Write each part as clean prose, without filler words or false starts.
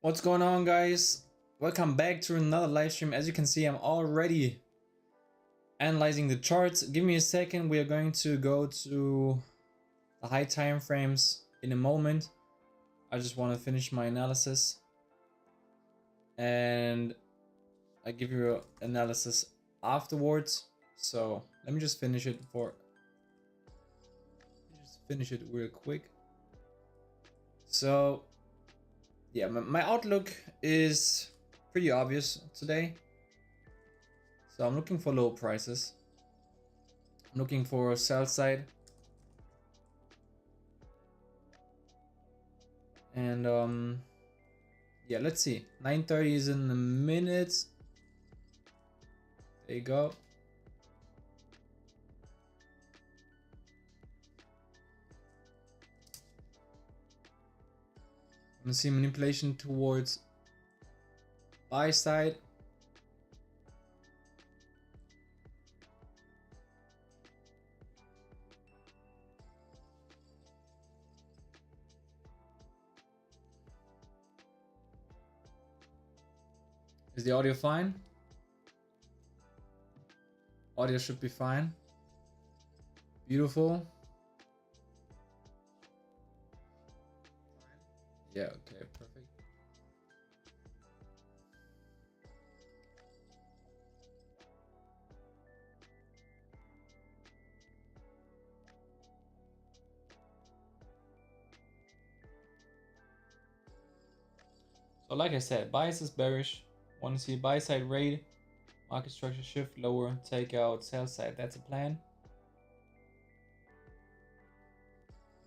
What's going on, guys? Welcome back to another live stream. As you can see, I'm already analyzing the charts. Give me a second. We are going to go to the high time frames in a moment. I just want to finish my analysis and I give you an analysis afterwards. So let me just finish it real quick. So yeah, my outlook is pretty obvious today. So I'm looking for low prices. I'm looking for sell side. And yeah, let's see. 9:30 is in a minute. There you go. I'm gonna see manipulation towards buy side. Is the audio fine? Audio should be fine. Beautiful. Yeah, okay, perfect. So like I said, bias is bearish. Want to see buy side raid, market structure shift lower, take out sell side. That's a plan.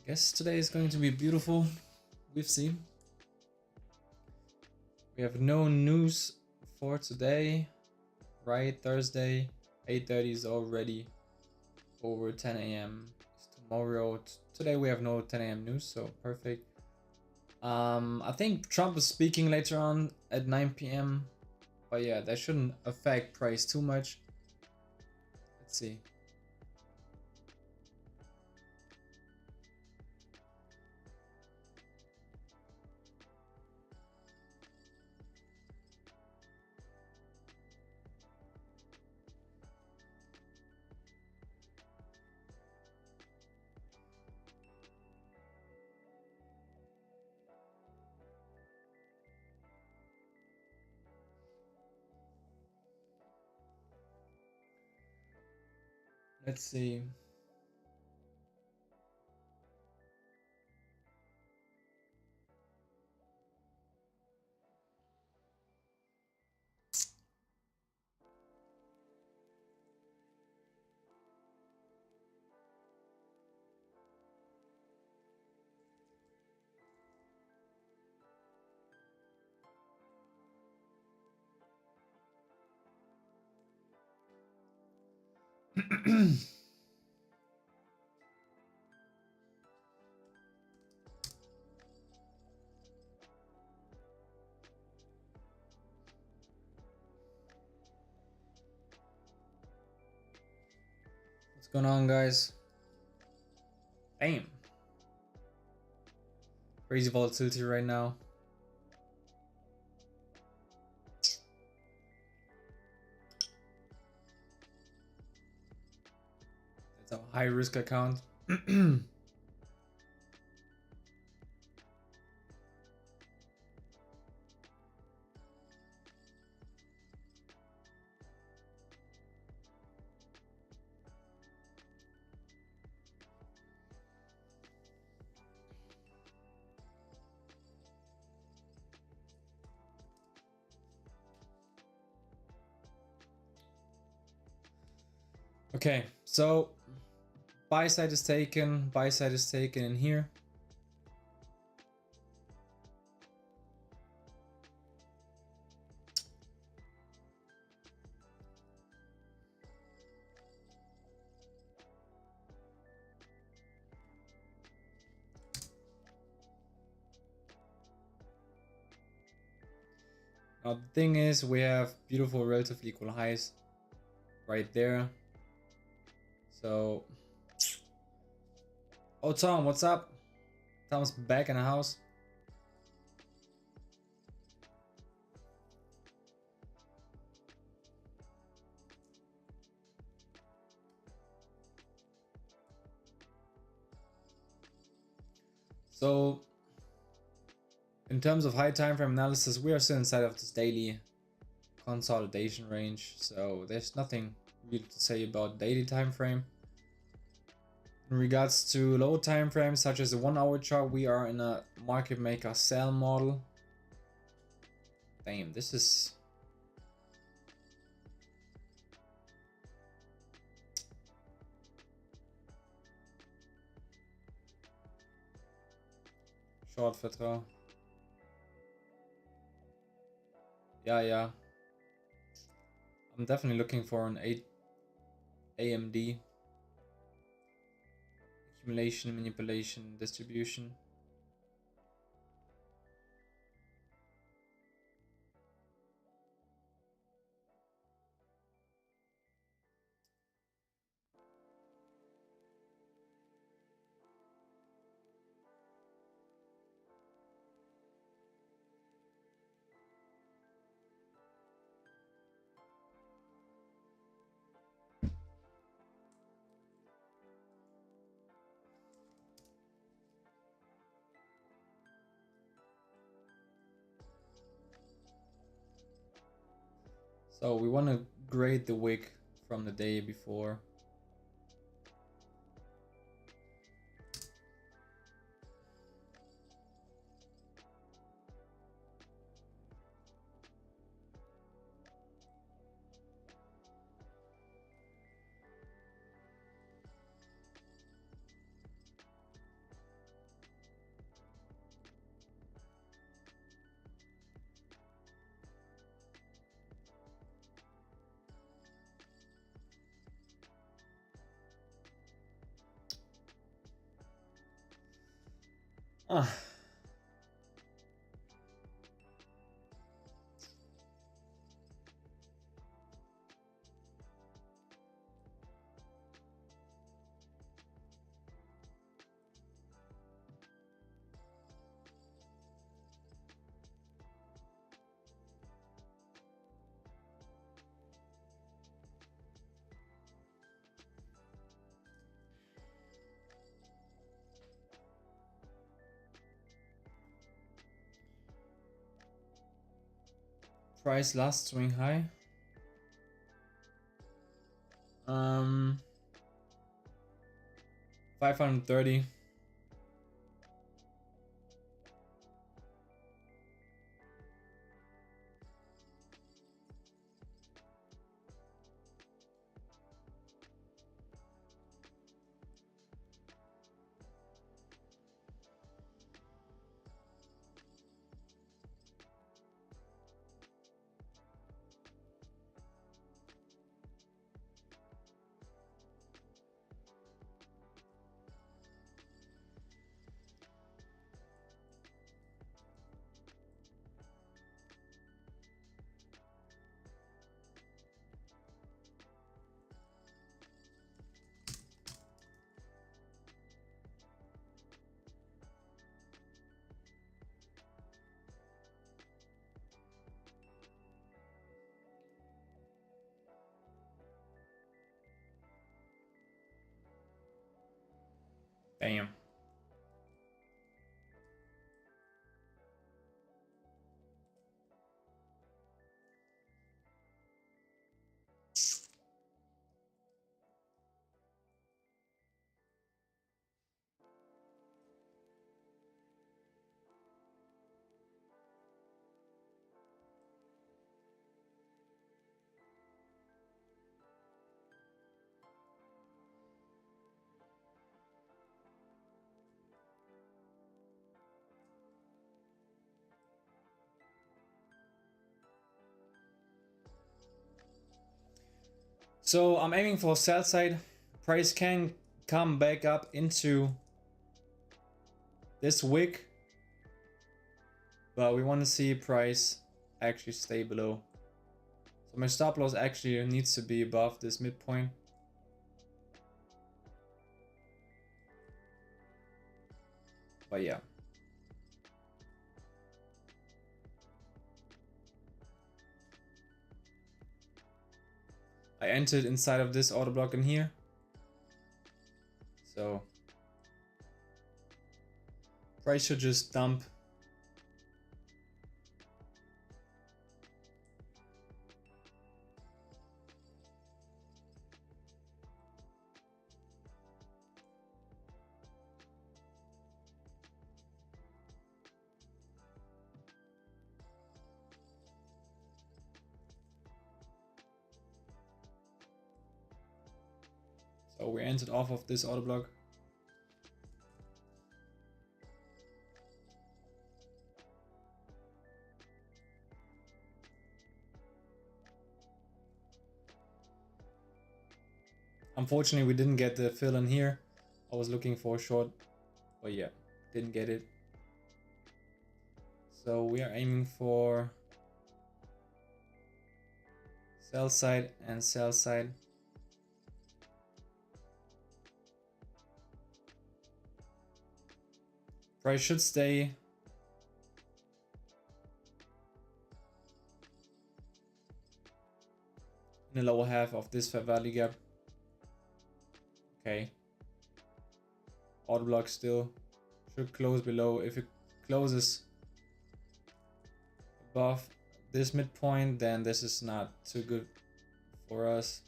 I guess today is going to be beautiful. We've seen. We have no news for today, right? Thursday, 8:30 is already over 10 a.m. It's tomorrow. Today we have no 10 a.m. news, so perfect. I think Trump is speaking later on at 9 p.m. But yeah, that shouldn't affect price too much. Let's see. Let's see. What's going on, guys? Bam. Crazy volatility right now. It's a high risk account. Okay, so buy side is taken in here. Now the thing is, we have beautiful relatively equal highs right there. So, oh Tom, what's up? Tom's back in the house. So in terms of high time frame analysis, we are still inside of this daily consolidation range, so there's nothing really to say about daily time frame. In regards to low time frames, such as the 1 hour chart, we are in a market maker sell model. Damn, this is short vertrauen. Yeah. I'm definitely looking for an 8 AMD accumulation, manipulation, distribution. So we want to grade the wick from the day before. Ah. Price last swing high. 530. Damn. So I'm aiming for sell side. Price can come back up into this wick, but we want to see price actually stay below. So my stop loss actually needs to be above this midpoint. But yeah. I entered inside of this order block in here. So Price should just dump. So we entered off of this auto block. Unfortunately, we didn't get the fill in here. I was looking for a short, but yeah, didn't get it. So we are aiming for sell side and sell side. Price should stay in the lower half of this fair value gap. Okay. Auto block still should close below. If it closes above this midpoint, then this is not too good for us.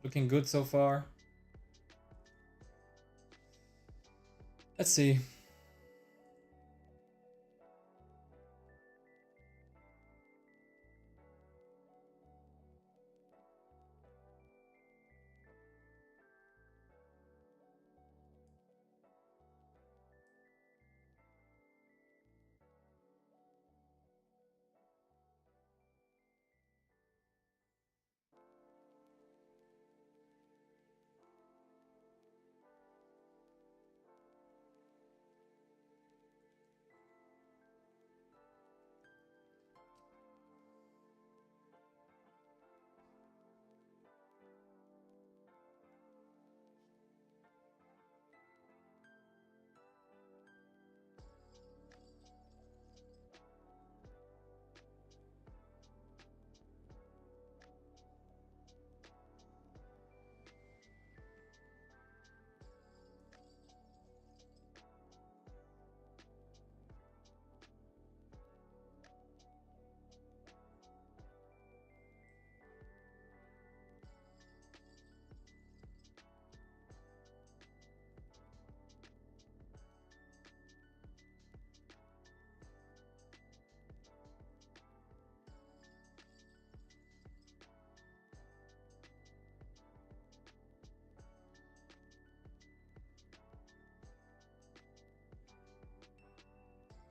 Looking good so far. Let's see.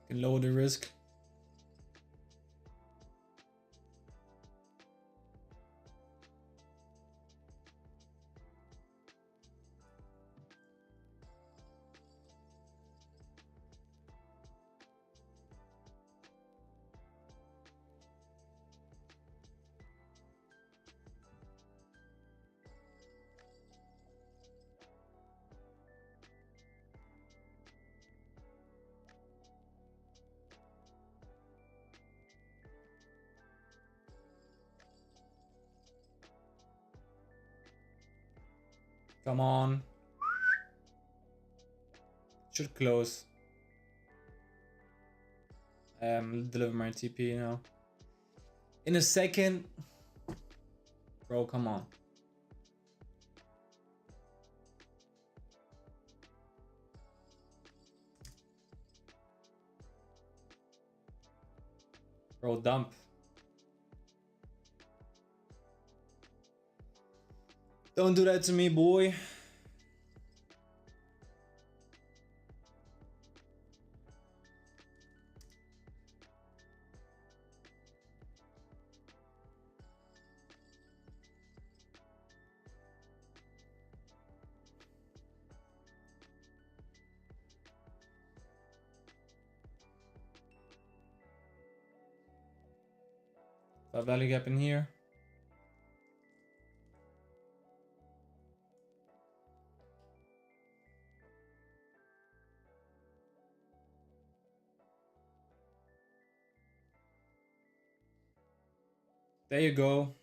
Can lower the risk. Come on. Should close. Deliver my TP now. In a second. Bro, come on. Bro, dump. Don't do that to me, boy. That value gap in here. There you go.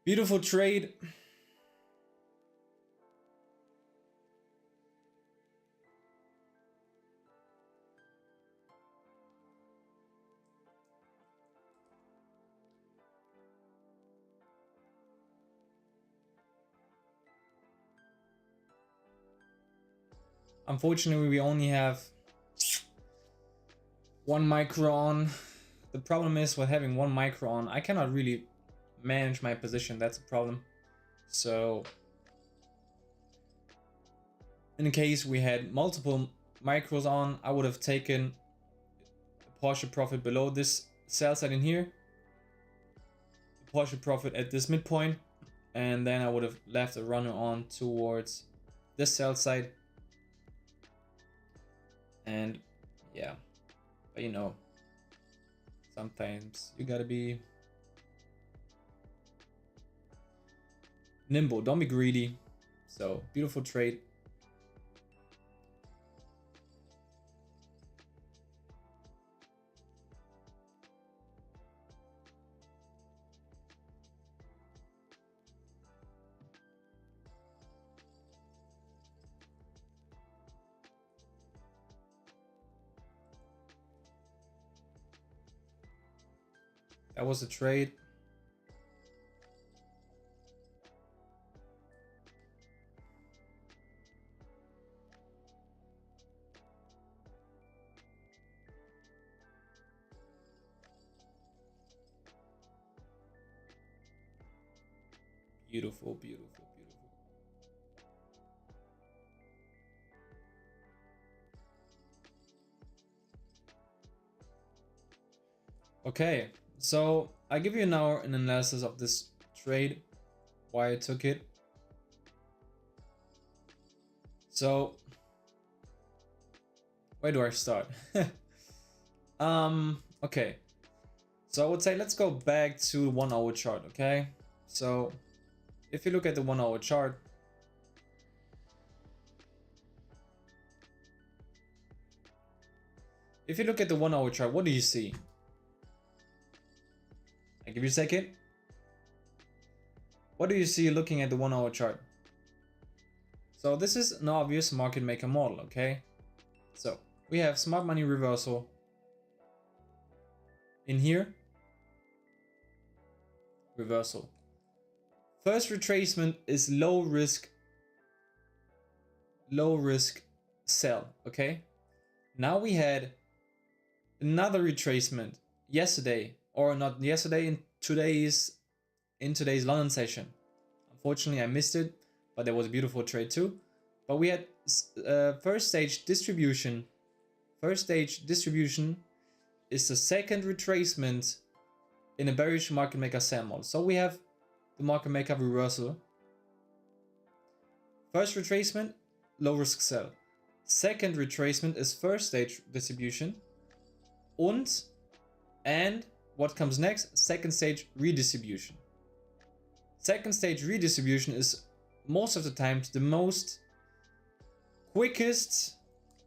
Beautiful trade. Unfortunately, we only have one micro on. The problem is with having one micro on, I cannot really manage my position. That's a problem. So in case we had multiple micros on, I would have taken a partial profit below this sell side in here, a partial profit at this midpoint, and then I would have left a runner on towards this sell side. And yeah, but you know, sometimes you gotta be nimble, don't be greedy. So beautiful trade. That was a trade. Beautiful, beautiful, beautiful. Okay, so I give you now an analysis of this trade, why I took it. So where do I start? Okay. So I would say let's go back to the 1 hour chart, okay? So if you look at the 1 hour chart, what do you see? I give you a second. What do you see looking at the 1 hour chart? So this is an obvious market maker model, okay? So we have smart money reversal in here. Reversal. First retracement is low risk sell, okay? Now we had another retracement yesterday, or not yesterday, in today's London session. Unfortunately, I missed it, but there was a beautiful trade too. But we had first stage distribution. First stage distribution is the second retracement in a bearish market maker sell model. So we have the market maker reversal. First retracement, low risk sell. Second retracement is first stage distribution. And what comes next? Second stage redistribution. Second stage redistribution is most of the times the most quickest,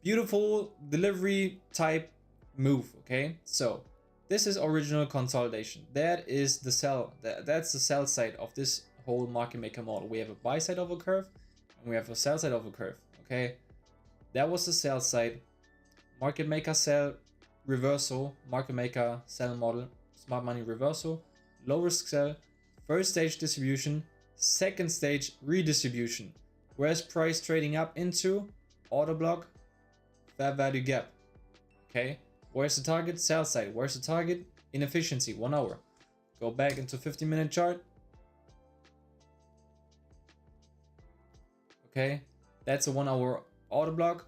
beautiful delivery type move, okay? So this is original consolidation. That is the sell. That's the sell side of this whole market maker model. We have a buy side of a curve and we have a sell side of a curve, okay? That was the sell side. Market maker sell reversal, market maker sell model, smart money reversal, low risk sell, first stage distribution, second stage redistribution. Where's price trading up into? Order block, fair value gap. Okay, where's the target? Sell side. Where's the target? Inefficiency, 1 hour. Go back into 15-minute chart. Okay, that's a 1 hour order block.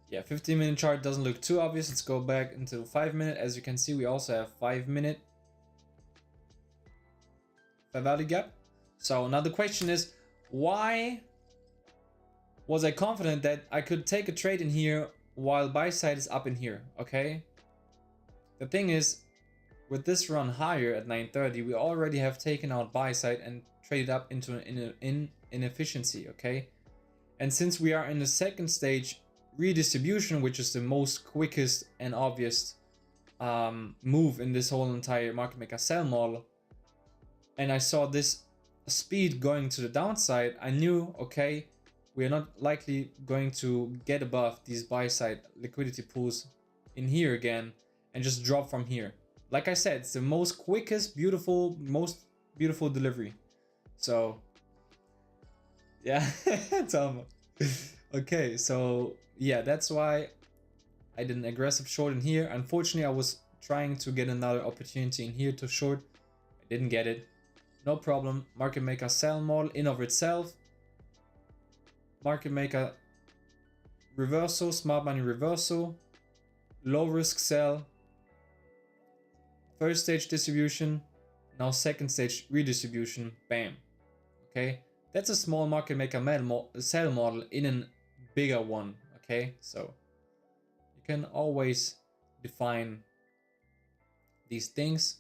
Yeah, 15-minute chart doesn't look too obvious. Let's go back into 5-minute. As you can see, we also have 5-minute fair value gap. So now the question is, why was I confident that I could take a trade in here while buy side is up in here? Okay, the thing is, with this run higher at 930, we already have taken out buy side and traded up into an inefficiency. Okay, and since we are in the second stage redistribution, which is the most quickest and obvious move in this whole entire market maker sell model, and I saw this speed going to the downside, I knew, okay, we are not likely going to get above these buy side liquidity pools in here again and just drop from here. Like I said, it's the most quickest, most beautiful delivery. So yeah, Tom. Okay, so yeah, that's why I did an aggressive short in here. Unfortunately, I was trying to get another opportunity in here to short. I didn't get it. No problem. Market maker sell model in of itself. Market maker reversal, smart money reversal, low risk sell, first stage distribution, now second stage redistribution. Bam. Okay, that's a small market maker sell model in a bigger one. Okay, so you can always define these things.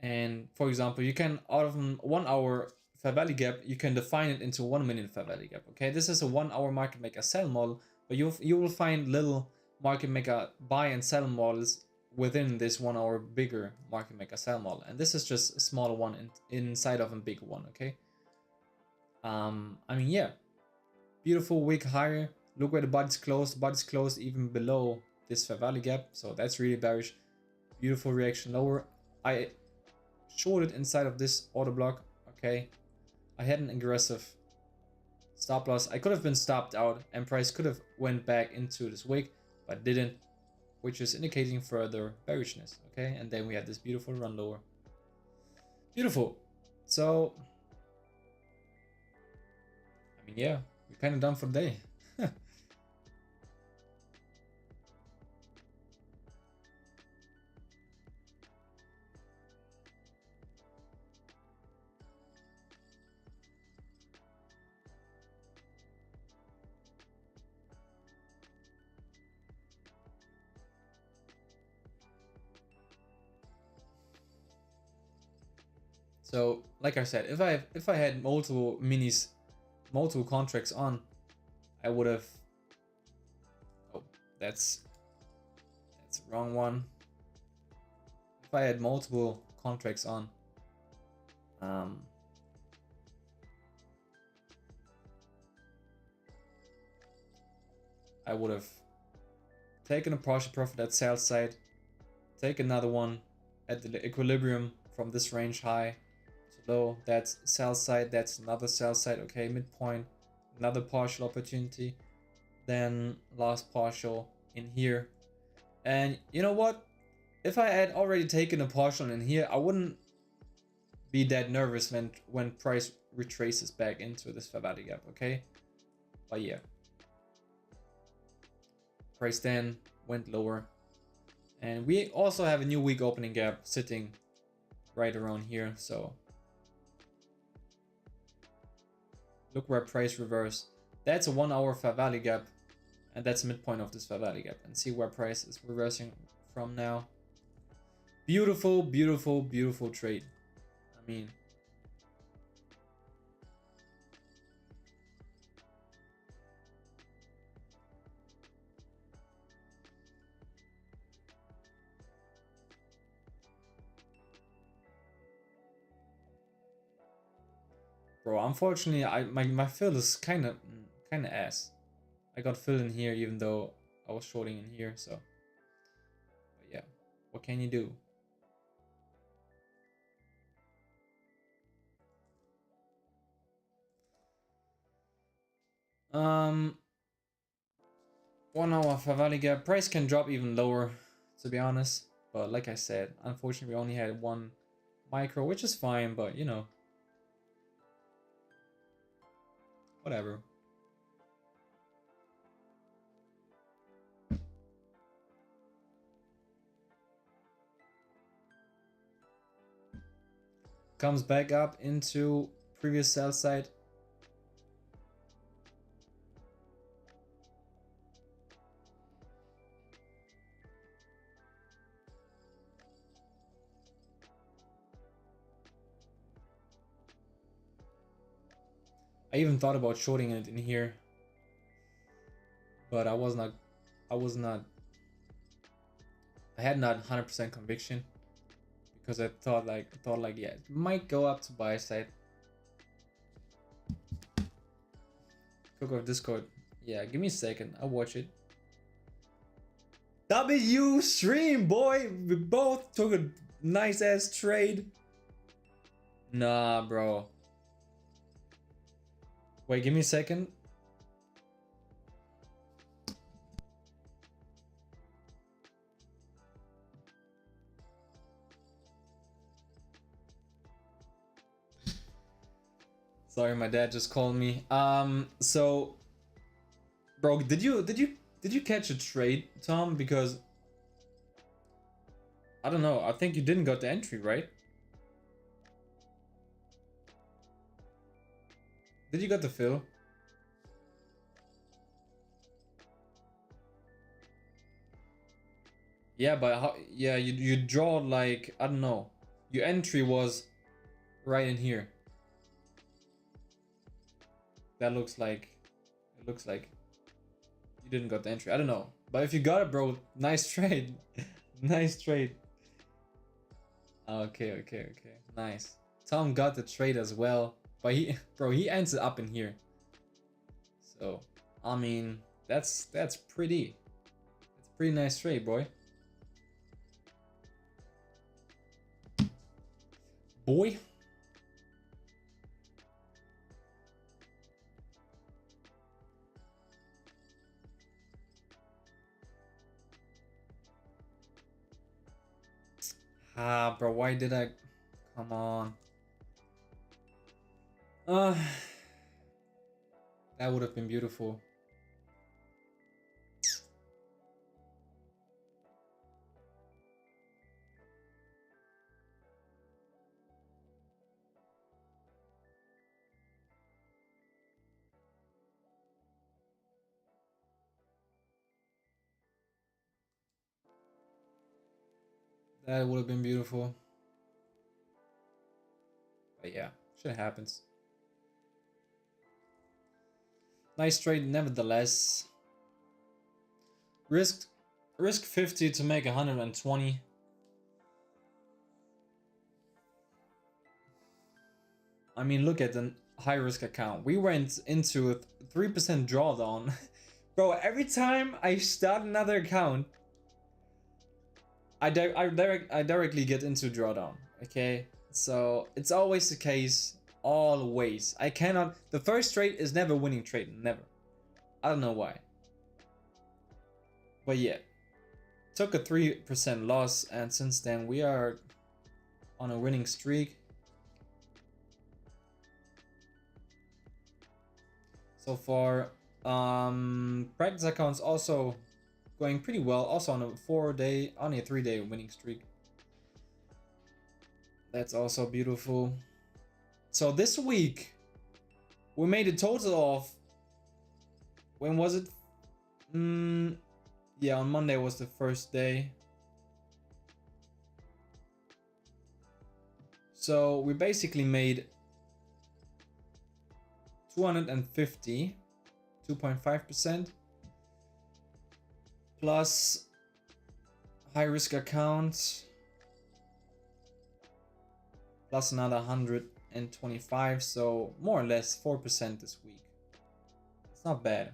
And for example, you can, out of 1 hour fair value gap, you can define it into 1 minute fair value gap. Okay, this is a 1 hour market maker sell model, but you will find little market maker buy and sell models within this 1 hour bigger market maker sell model, and this is just a smaller one inside of a big one. Okay, I mean, yeah, beautiful wick higher. Look where the body's closed even below this fair value gap, so that's really bearish. Beautiful reaction lower. I shorted inside of this order block. Okay, I had an aggressive stop loss. I could have been stopped out and price could have went back into this wick, but didn't, which is indicating further bearishness. Okay, and then we had this beautiful run lower. Beautiful. So I mean, yeah, we're kind of done for the day. So, like I said, if I had multiple contracts on, I would have. Oh, that's the wrong one. If I had multiple contracts on, I would have taken a partial profit at sell side, take another one at the equilibrium from this range high to low. That's sell side, that's another sell side. Okay, midpoint, another partial opportunity, then last partial in here. And you know what? If I had already taken a partial in here, I wouldn't be that nervous when price retraces back into this fair value gap. Okay, but yeah, price then went lower, and we also have a new week opening gap sitting right around here. So look where price reversed. That's a 1 hour fair value gap, and that's the midpoint of this fair value gap, and see where price is reversing from now. Beautiful, beautiful, beautiful trade. I mean, bro, unfortunately, my fill is kind of ass. I got filled in here even though I was shorting in here. So, but yeah, what can you do? Um, 1 hour fair value gap. Price can drop even lower, to be honest. But like I said, unfortunately, we only had one micro, which is fine. But you know, whatever. Comes back up into previous sell side. I even thought about shorting it in here. but I was not, I had not 100% conviction because I thought like, yeah, it might go up to buy side. Cook of Discord. Yeah, give me a second. I'll watch it. W stream, boy. We both took a nice ass trade. Nah, bro. Wait, give me a second. Sorry, my dad just called me. So, bro, did you catch a trade, Tom? Because I don't know. I think you didn't got the entry, right? Did you got the fill? Yeah, but how? Yeah, you draw like, I don't know. Your entry was right in here. That looks like, it looks like you didn't got the entry. I don't know. But if you got it, bro, nice trade. Nice trade. Okay. Nice. Tom got the trade as well. But he, bro, he ends it up in here. So, I mean, that's pretty. It's a pretty nice trade, boy. Boy. Ah, bro, why did I? Come on. That would have been beautiful. That would have been beautiful. But yeah, shit happens. Nice trade nevertheless. Risk 50 to make 120. I mean, look at the high risk account. We went into a 3% drawdown. Bro, every time I start another account, I directly get into drawdown. Okay, so it's always the case. Always. I cannot. The first trade is never winning trade. Never. I don't know why. But yeah, took a 3% loss, and since then we are on a winning streak. So far, practice accounts also going pretty well. Also on a 4-day, only a 3-day winning streak. That's also beautiful. So this week, we made a total of, when was it? Yeah, on Monday was the first day. So we basically made 250, 2.5%, plus high risk account, plus another 125, so more or less 4% this week. It's not bad.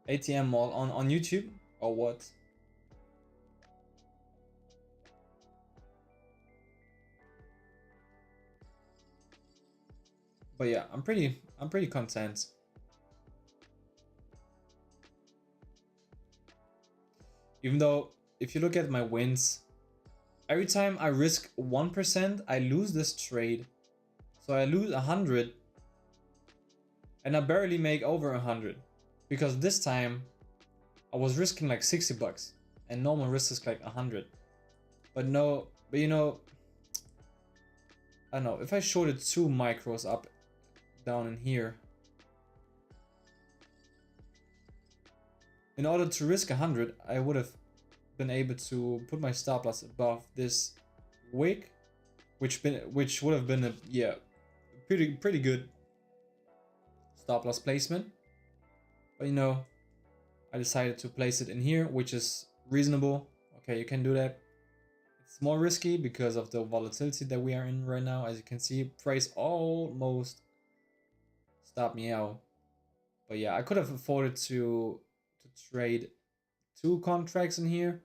ATM mall on YouTube or what? But yeah, I'm pretty content. Even though if you look at my wins, every time I risk 1%, I lose this trade. So I lose 100 and I barely make over 100 because this time I was risking like 60 bucks and normal risk is like 100. But no, but you know, I don't know, if I shorted 2 micros up down in here, in order to risk 100, I would have been able to put my stop loss above this wick, which would have been a, yeah, pretty good. stop loss placement. But you know, I decided to place it in here, which is reasonable. Okay, you can do that. It's more risky because of the volatility that we are in right now. As you can see, price almost stopped me out. But yeah, I could have afforded to trade 2 contracts in here.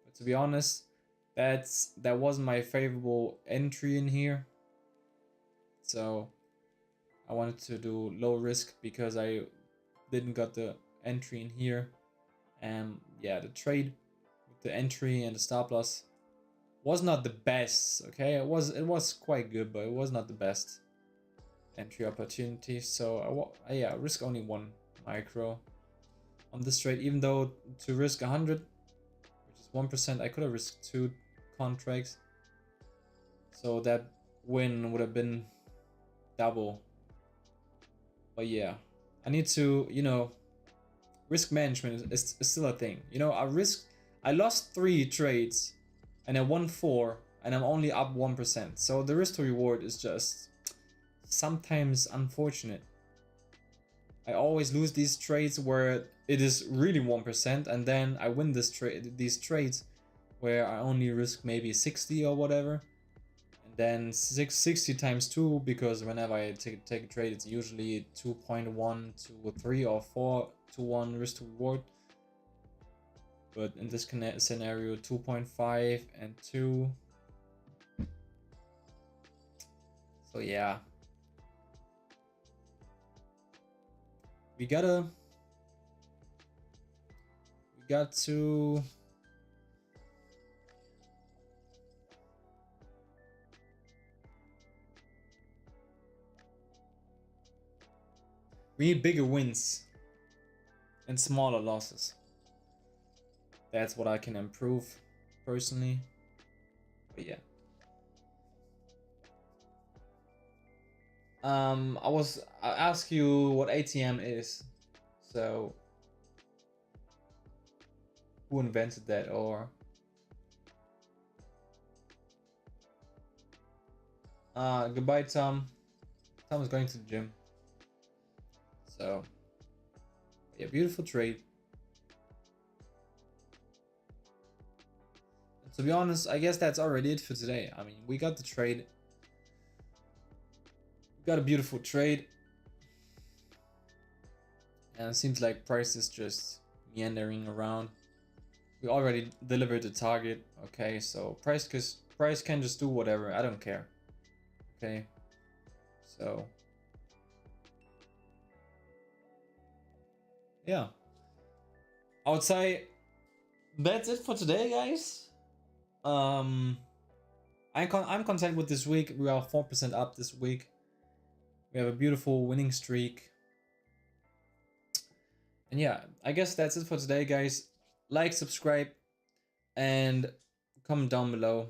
But to be honest, that wasn't my favorable entry in here. So I wanted to do low risk because I didn't got the entry in here. And yeah, the trade with the entry and the stop loss was not the best. Okay, it was quite good, but it was not the best entry opportunity. So yeah, risk only 1 micro on this trade, even though to risk 100, which is 1%, I could have risked 2 contracts. So that win would have been double. But yeah, I need to, you know, risk management is still a thing. You know, I lost 3 trades and I won 4 and I'm only up 1%. So the risk to reward is just sometimes unfortunate. I always lose these trades where it is really 1% and then I win these trades where I only risk maybe 60 or whatever. And then 60 times 2, because whenever I take a trade, it's usually 2.1 to 3 or 4 to 1 risk to reward. But in this scenario, 2.5 and 2. So yeah. We got to we need bigger wins and smaller losses. That's what I can improve personally. But yeah. I asked you what ATM is. So who invented that? Or goodbye, Tom. Tom is going to the gym. So yeah, beautiful trade. And to be honest, I guess that's already it for today. I mean, we got the trade. We got a beautiful trade. And it seems like price is just meandering around. We already delivered the target. Okay, so price can just do whatever. I don't care. Okay, so yeah, I would say that's it for today, guys. I'm content with this week. We are 4% up this week. We have a beautiful winning streak. And yeah, I guess that's it for today, guys. Like, subscribe, and comment down below.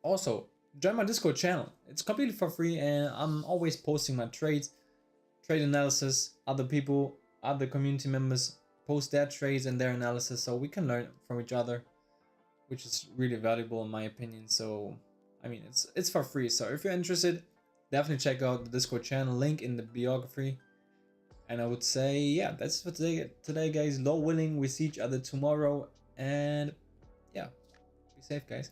Also, join my Discord channel. It's completely for free, and I'm always posting my trade analysis. Other community members post their trades and their analysis, so we can learn from each other, which is really valuable in my opinion. So, I mean, it's for free. So if you're interested, definitely check out the Discord channel, link in the biography. And I would say, yeah, that's for today, guys. Low willing. We see each other tomorrow, and yeah, be safe, guys.